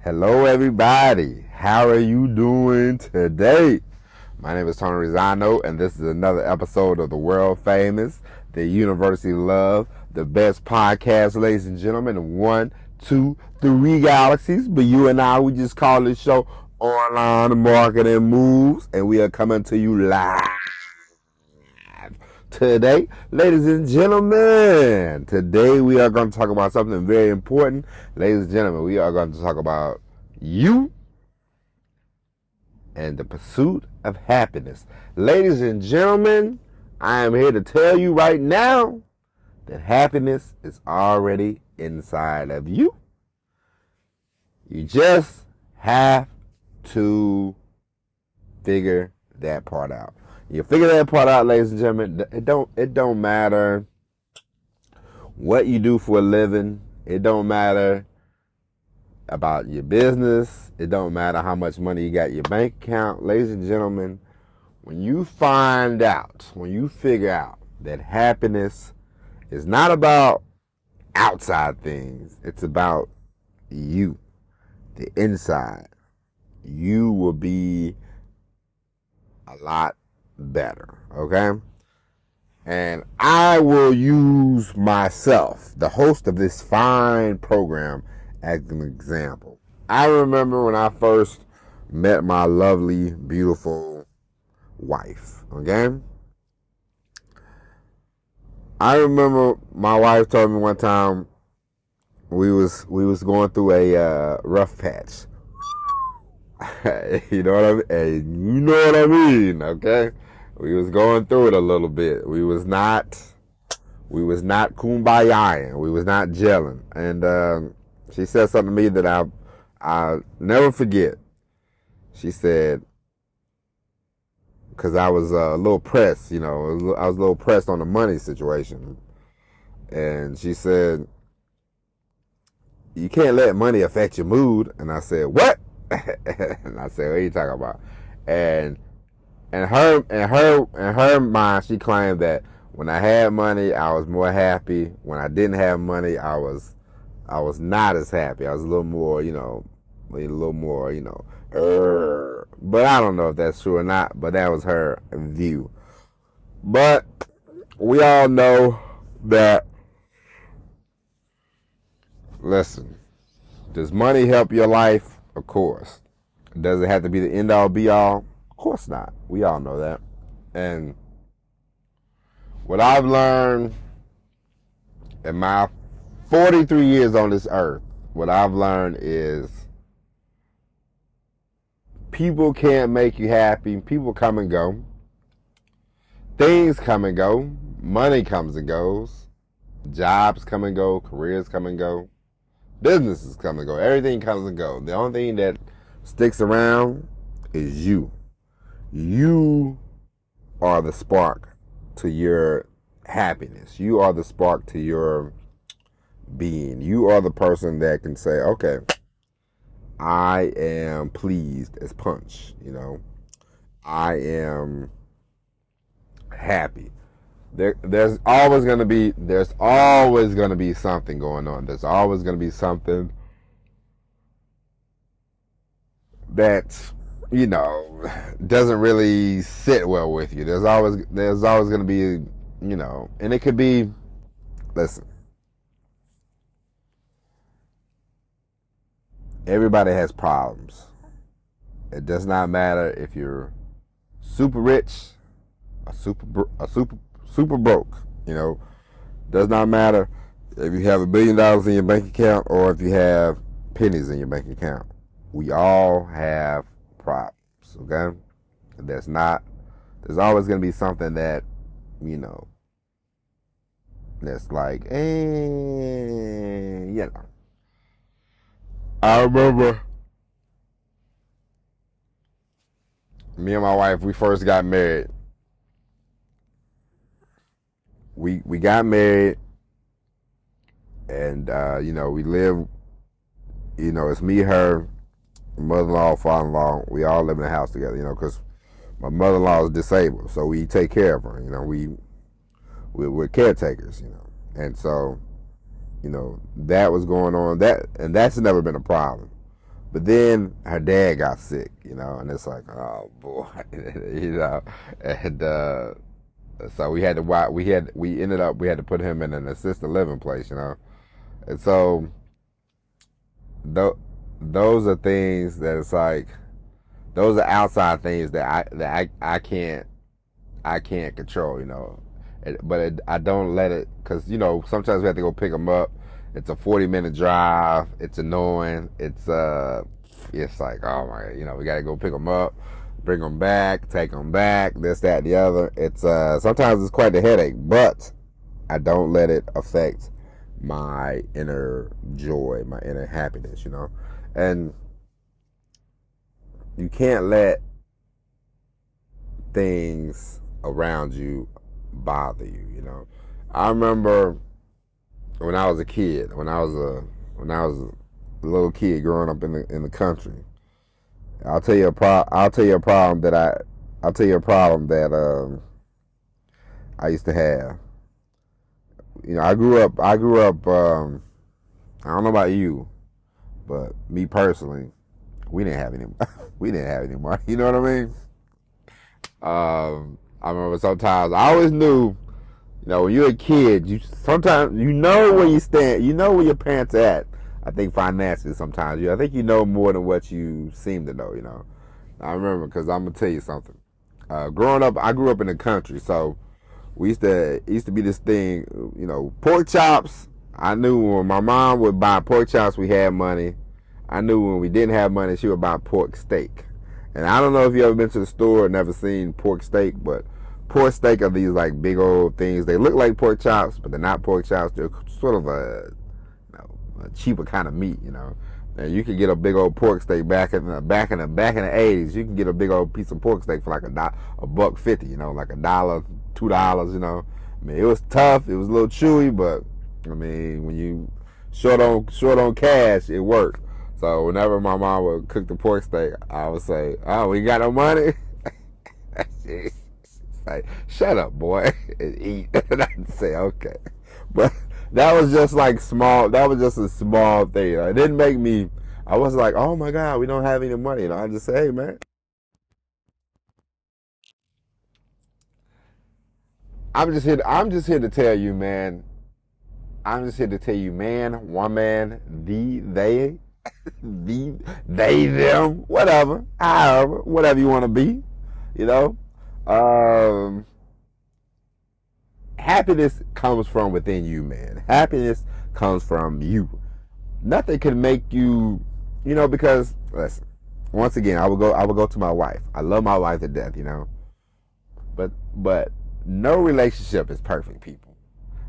Hello, everybody. How are you doing today? My name is Tony Rizzano, and this is another episode of the world famous, the University of Love, the best podcast, ladies and gentlemen, in 1, 2, 3 galaxies. But you and I, we just call this show Online Marketing Moves, and we are coming to you live today, ladies and gentlemen. Today we are going to talk about something very important. Ladies and gentlemen, we are going to talk about you and the pursuit of happiness. Ladies and gentlemen, I am here to tell you right now that happiness is already inside of you. You just have to figure that part out. You figure that part out, ladies and gentlemen. It don't matter what you do for a living. It don't matter about your business. It don't matter how much money you got in your bank account. Ladies and gentlemen, when you figure out that happiness is not about outside things, it's about you, the inside, you will be a lot better, okay? And I will use myself, the host of this fine program, as an example. I remember when I first met my lovely, beautiful wife, okay? I remember my wife told me one time we was going through a rough patch. You know what I mean? And you know what I mean, okay? We was going through it a little bit. We was not kumbayaing. We was not gelling. And she said something to me that I'll never forget. She said, because I was a little pressed, I was a little pressed on the money situation. And she said, you can't let money affect your mood. And I said, what? And I said, what are you talking about? And in her mind, she claimed that when I had money, I was more happy. When I didn't have money, I was not as happy. I was a little more, but I don't know if that's true or not, but that was her view. But we all know that, listen, does money help your life? Of course. Does it have to be the end all be all? Of course not. We all know that. And what I've learned in my 43 years on this earth, what I've learned is people can't make you happy. People come and go. Things come and go. Money comes and goes. Jobs come and go. Careers come and go. Businesses come and go. Everything comes and goes. The only thing that sticks around is you. You are the spark to your happiness. You are the spark to your being. You are the person that can say, okay, I am pleased as punch, I am happy. There's always gonna be something going on. There's always gonna be something that doesn't really sit well with you. There's always gonna be and it could be, listen, everybody has problems. It does not matter if you're super rich or super broke. Does not matter if you have $1 billion in your bank account or if you have pennies in your bank account. We all have problems, okay? There's always going to be something that, that's like, I remember me and my wife, we first got married. We got married, and we live. It's me, her, mother-in-law, father-in-law. We all live in the house together. Because my mother-in-law is disabled, so we take care of her. We're caretakers. And so, that was going on. That's never been a problem. But then her dad got sick, and it's like, oh boy, and so we had to we had to put him in an assisted living place, and so th- those are things that it's like those are outside things that I can't control, I don't let it, because sometimes we have to go pick them up. It's a 40-minute drive. It's annoying. It's like, oh my, we got to go pick them up, bring them back, take them back, this, that, and the other. It's sometimes it's quite a headache, but I don't let it affect my inner joy, my inner happiness, and you can't let things around you bother you, I remember when I was a kid, when I was a little kid growing up in the country. I'll tell you a problem that I used to have. I grew up I don't know about you, but me personally, we didn't have any we didn't have any money, you know what I mean? I remember sometimes I always knew, when you're a kid, you sometimes where you stand, where your parents are at. I think financially sometimes, I think you know more than what you seem to know. I remember, because I'm gonna tell you something. Growing up, I grew up in the country, so we used to be this thing, pork chops. I knew when my mom would buy pork chops, we had money. I knew when we didn't have money, she would buy pork steak. And I don't know if you ever been to the store and never seen pork steak, but pork steak are these like big old things. They look like pork chops, but they're not pork chops. They're sort of a cheaper kind of meat, And you can get a big old pork steak back in the 80s. You can get a big old piece of pork steak for like $1.50, like $1, $2, I mean, it was tough. It was a little chewy, but I mean, when you short on cash, it worked. So whenever my mom would cook the pork steak, I would say, "Oh, we got no money." She's like, "Shut up, boy, and eat." And I'd say, "Okay," but that was just like small. That was just a small thing. It didn't make me. I was like, "Oh my God, we don't have any money." I just say, "Hey, man, I'm just here to tell you, man. I'm just here to tell you, man, woman, they, them, whatever, however, whatever you want to be, you know. Um, Happiness comes from within you, man. Happiness comes from you. Nothing can make you, because listen. Once again, I will go to my wife. I love my wife to death, but no relationship is perfect, people.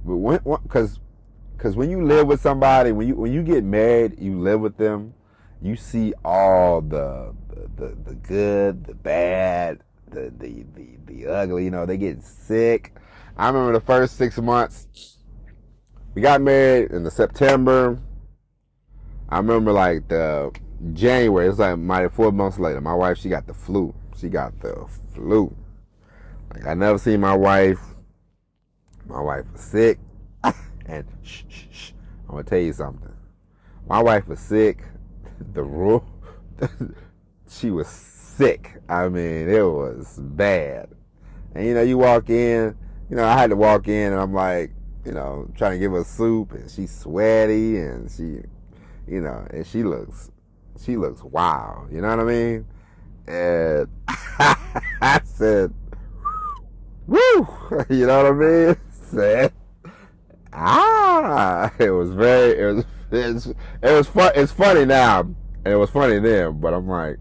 But because when you live with somebody, when you get married, you live with them, you see all the good, the bad, the ugly. They get sick. I remember the first 6 months. We got married in the September. I remember like the January. It's like 4 months later. My wife, she got the flu. She got the flu. Like, I never seen my wife. My wife was sick. And I'm gonna tell you something. My wife was sick. The rule, she was sick. I mean, it was bad. And you walk in. I had to walk in, and I'm like, trying to give her soup, and she's sweaty, and and she looks wild. You know what I mean? And I said, "Woo!" You know what I mean? Said, it was fun. It's funny now, and it was funny then. But I'm like,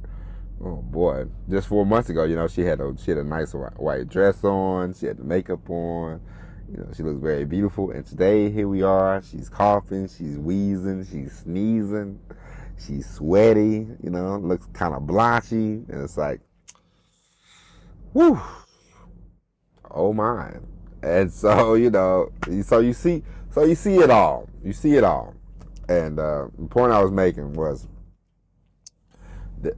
oh boy, just 4 months ago, she had a nice white dress on. She had the makeup on. She looks very beautiful. And today, here we are. She's coughing. She's wheezing. She's sneezing. She's sweaty. Looks kind of blotchy. And it's like, whew, oh my. And so, you see it all. You see it all. And the point I was making was that,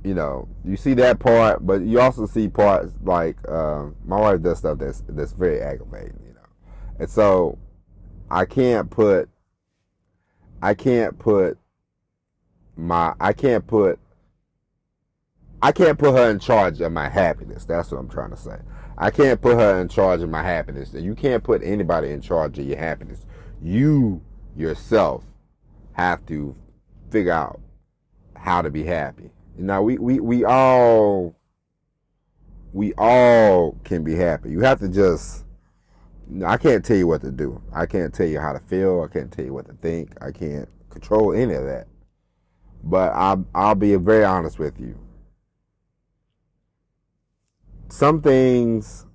you see that part, but you also see parts like my wife does stuff that's very aggravating, And so I can't put I can't put her in charge of my happiness. That's what I'm trying to say. I can't put her in charge of my happiness. And you can't put anybody in charge of your happiness. You yourself have to figure out how to be happy. Now we all can be happy. You have to just I can't tell you what to do. I can't tell you how to feel. I can't tell you what to think. I can't control any of that. But I'll be very honest with you. Some things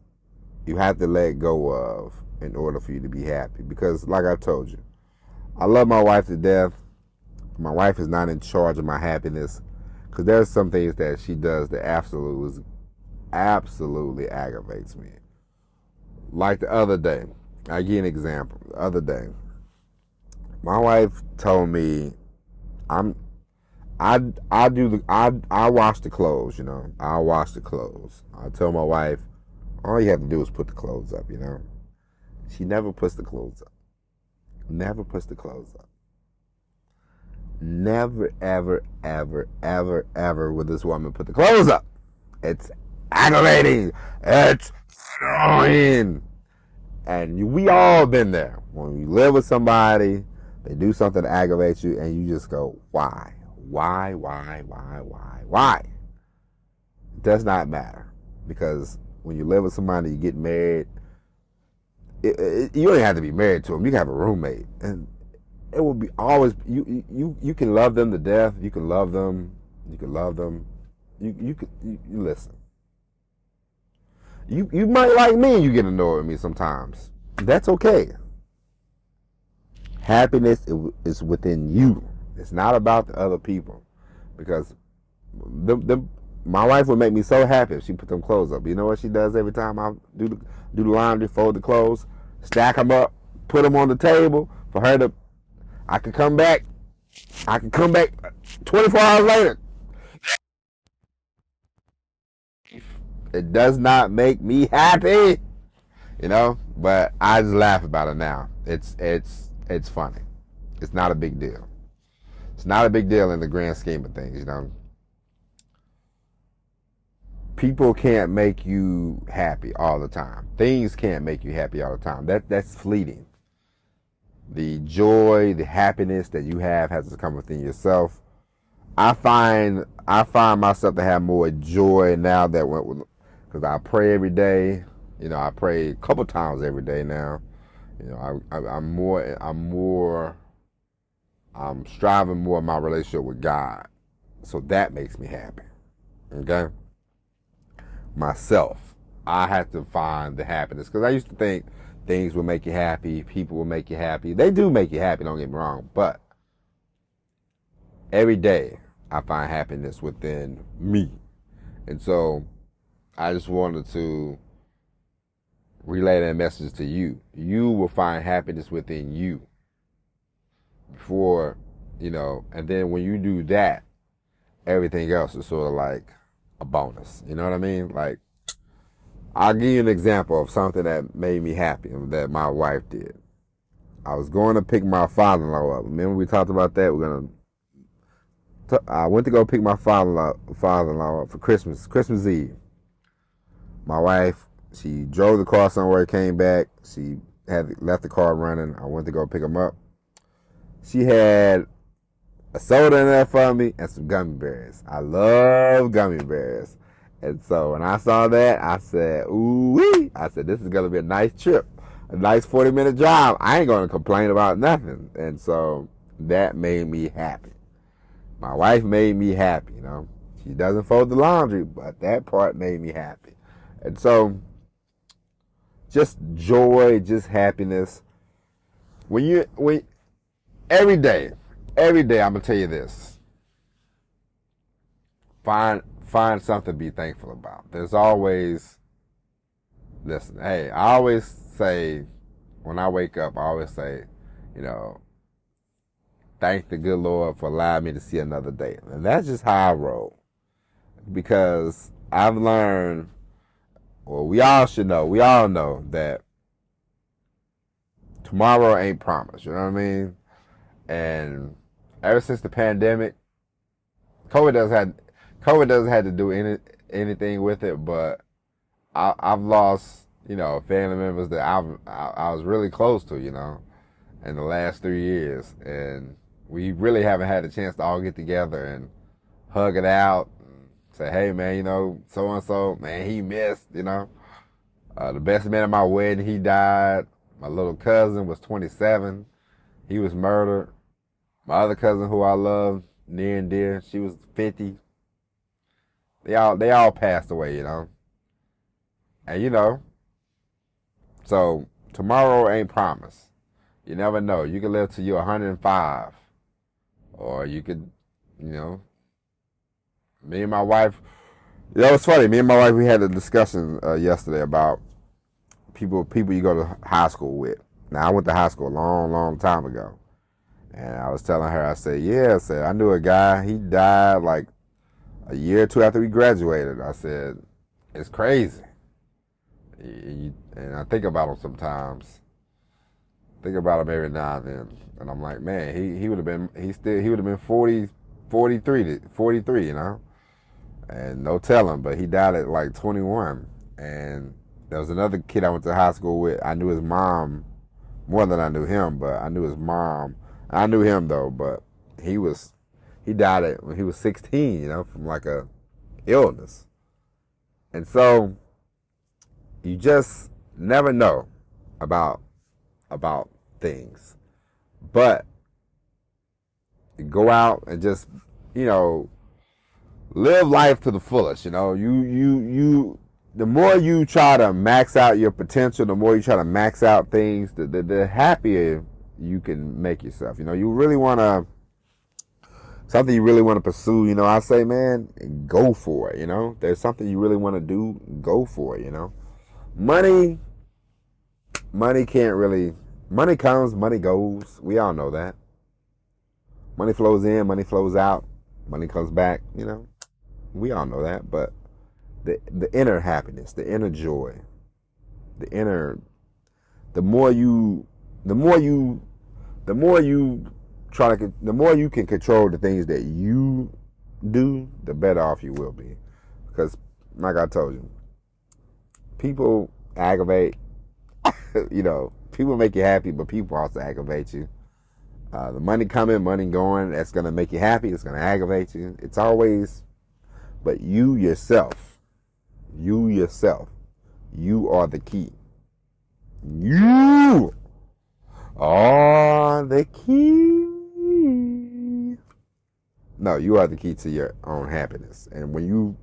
you have to let go of in order for you to be happy. Because, like I told you, I love my wife to death. My wife is not in charge of my happiness. Because there's some things that she does that absolutely aggravates me. Like the other day, I'll give you an example. The other day, my wife told me I wash the clothes, you know. I wash the clothes. I tell my wife, all you have to do is put the clothes up, you know. She never puts the clothes up. Never puts the clothes up. Never, ever, ever, ever, ever will this woman put the clothes up. It's aggravating. It's annoying. And we all been there. When you live with somebody, they do something to aggravate you, and you just go, why? Why? It does not matter. Because when you live with somebody, you get married, you don't have to be married to them. You can have a roommate. And it will be always, you can love them to death. You can love them. You listen. You might like me and you get annoyed with me sometimes. That's okay. Happiness is within you. It's not about the other people. Because my wife would make me so happy if she put them clothes up. You know what she does every time I do the laundry, fold the clothes, stack them up, put them on the table for her to, I can come back 24 hours later. It does not make me happy, you know, but I just laugh about it now. It's funny. It's not a big deal. It's not a big deal in the grand scheme of things, you know. People can't make you happy all the time. Things can't make you happy all the time. That's fleeting. The joy, the happiness that you have has to come within yourself. I find myself to have more joy now that because I pray every day. You know, I pray a couple times every day now. You know, I'm striving more in my relationship with God. So that makes me happy. Okay? Myself. I have to find the happiness. Because I used to think things will make you happy, people will make you happy. They do make you happy, don't get me wrong. But every day I find happiness within me. And so I just wanted to relay that message to you. You will find happiness within you. Before, you know, and then when you do that, everything else is sort of like a bonus. You know what I mean? Like, I'll give you an example of something that made me happy that my wife did. I was going to pick my father-in-law up. Remember we talked about that? I went to go pick my father-in-law up for Christmas Eve. My wife, she drove the car somewhere, came back. She had left the car running. I went to go pick him up. She had a soda in there for me and some gummy bears. I love gummy bears. And so when I saw that, I said, ooh-wee. I said, this is going to be a nice trip, a nice 40-minute drive. I ain't going to complain about nothing. And so that made me happy. My wife made me happy, you know. She doesn't fold the laundry, but that part made me happy. And so just joy, just happiness. Every day, I'm gonna tell you this. Find something to be thankful about. There's always, listen, hey, I always say, when I wake up, I always say, you know, thank the good Lord for allowing me to see another day. And that's just how I roll. Because I've learned, well, we all know that tomorrow ain't promised, you know what I mean? And ever since the pandemic, COVID doesn't have to do anything with it, but I've lost, family members that I was really close to, in the last 3 years, and we really haven't had a chance to all get together and hug it out, and say, hey man, so and so, man, he missed, the best man at my wedding, he died. My little cousin was 27, he was murdered. My other cousin, who I love near and dear, she was 50. They all passed away, and so tomorrow ain't promised. You never know. You can live till you're 105. Or you could, me and my wife, it's funny. Me and my wife, we had a discussion yesterday about people you go to high school with. Now, I went to high school a long, long time ago. And I was telling her, I said, I knew a guy, he died like a year or two after we graduated. I said, it's crazy. And I think about him sometimes. Think about him every now and then. And I'm like, man, he would have been 40, 43, And no telling, but he died at like 21. And there was another kid I went to high school with. I knew his mom more than I knew him, but I knew his mom. I knew him though, but he died when he was 16, from like a illness. And so you just never know about things. But go out and just, live life to the fullest, You the more you try to max out your potential, the more you try to max out things, the happier you can make yourself. You really want to, something you really want to pursue, I say, man, go for it, There's something you really want to do, go for it, Money can't really, money comes, money goes. We all know that. Money flows in, money flows out, money comes back, We all know that, but the inner happiness, the inner joy, the more you can control the things that you do, the better off you will be. Because, like I told you, people aggravate, people make you happy, but people also aggravate you. The money coming, money going, that's going to make you happy, it's going to aggravate you. It's always, but you yourself, you are the key. You are the key. No, you are the key to your own happiness. And when you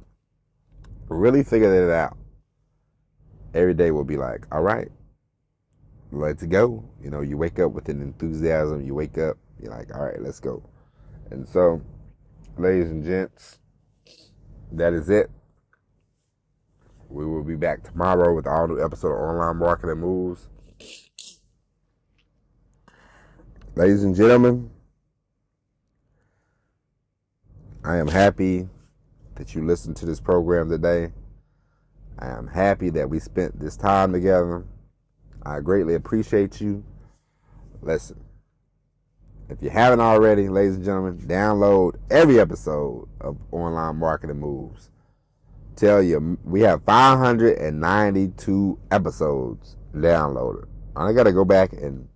really figure that out, every day will be like, all right, let's go. You wake up with an enthusiasm. You wake up, you're like, all right, let's go. And so, ladies and gents, that is it. We will be back tomorrow with all new episode of Online Marketing Moves. Ladies and gentlemen, I am happy that you listened to this program today. I am happy that we spent this time together. I greatly appreciate you. Listen, if you haven't already, ladies and gentlemen, download every episode of Online Marketing Moves. Tell you, we have 592 episodes downloaded. I got to go back and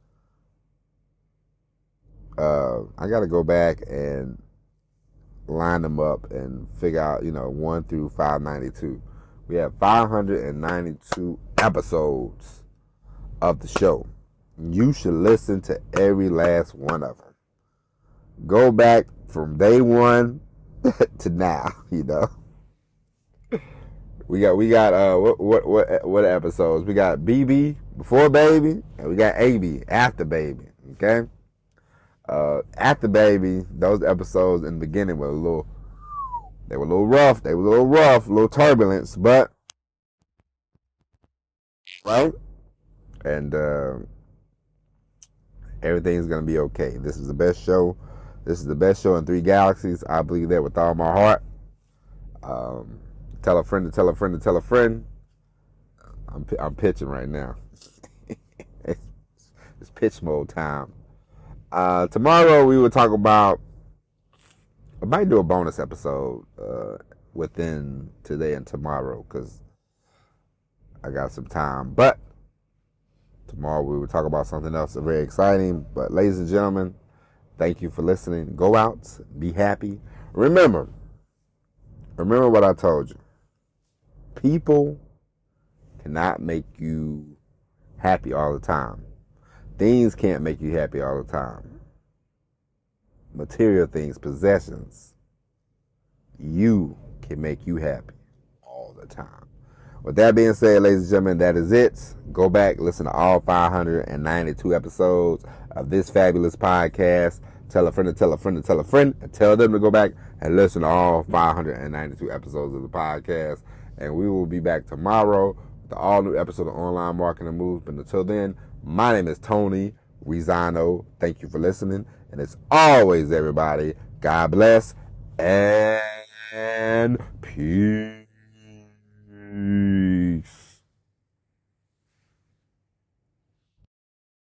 line them up and figure out, 1 through 592. We have 592 episodes of the show. You should listen to every last one of them. Go back from day one to now, We got what episodes? We got BB before baby, and we got AB after baby. Okay. After baby, those episodes in the beginning were a little rough. They were a little turbulence, but right. And everything's gonna be okay. This is the best show. This is the best show in 3 galaxies. I believe that with all my heart. Tell a friend to tell a friend to tell a friend. I'm pitching right now. It's pitch mode time. Tomorrow we will talk about I might do a bonus episode within today and tomorrow because I got some time. But tomorrow we will talk about something else very exciting. But ladies and gentlemen, thank you for listening. Go out, be happy. Remember what I told you. People cannot make you happy all the time. Things can't make you happy all the time. Material things, possessions, you can make you happy all the time. With that being said, ladies and gentlemen, that is it. Go back, listen to all 592 episodes of this fabulous podcast. Tell a friend to tell a friend to tell a friend, and tell them to go back and listen to all 592 episodes of the podcast. And we will be back tomorrow with the all-new episode of Online Marketing Moves. But until then, my name is Tony Rizano. Thank you for listening. And as always, everybody, God bless and peace.